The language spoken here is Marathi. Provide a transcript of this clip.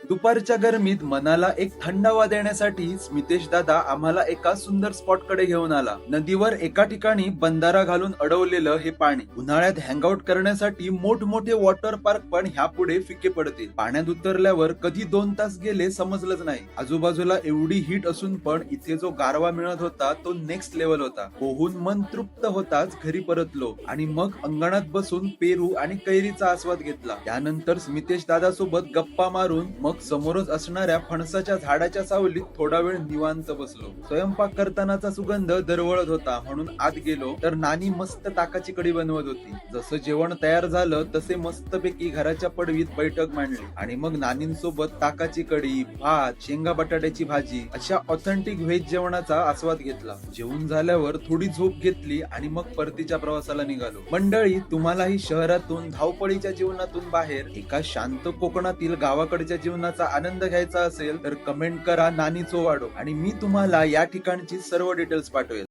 दुपारच्या गरमीत मनाला एक थंडावा देण्यासाठी स्मितेश दादा आम्हाला एका सुंदर स्पॉट कडे घेऊन आला. नदीवर एका ठिकाणी बंधारा घालून अडवलेलं हे पाणी. उन्हाळ्यात हँगआउट करण्यासाठी मोठमोठे वॉटर पार्क पण ह्यापुढे फिके पडतील. पाण्यात उतरल्यावर कधी 2 तास गेले समजलंच नाही. आजूबाजूला एवढी हीट असून पण इथे जो गारवा मिळत होता तो नेक्स्ट लेवल होता. पोहून मन तृप्त होताच घरी परतलो आणि मग अंगणात बसून पेरू आणि कैरीचा आस्वाद घेतला. त्यानंतर स्मितेश दादा सोबत गप्पा मारून मग समोरच असणाऱ्या फणसाच्या झाडाच्या सावलीत थोडा वेळ निवांत बसलो. स्वयंपाक करतानाचा सुगंध दरवळत होता म्हणून आत गेलो तर नानी मस्त ताकाची कढी बनवत होती. जसं जेवण तयार झालं तसे मस्तपैकी घराच्या पडवीत बैठक मांडली आणि मग नानींसोबत ताकाची कढी, भात, शेंगा बटाट्याची भाजी अशा ऑथेंटिक व्हेज जेवणाचा आस्वाद घेतला. जेवून झाल्यावर थोडी झोप घेतली आणि मग परतीच्या प्रवासाला निघालो. मंडळी, तुम्हालाही शहरातून धावपळीच्या जीवनातून बाहेर एका शांत कोकणातील गावाकडच्या जीवनाचा आनंद घ्यायचा असेल तर कमेंट करा नानी चोवाडो आणि मी तुम्हाला या ठिकाणची सर्व डिटेल्स पाठवेल.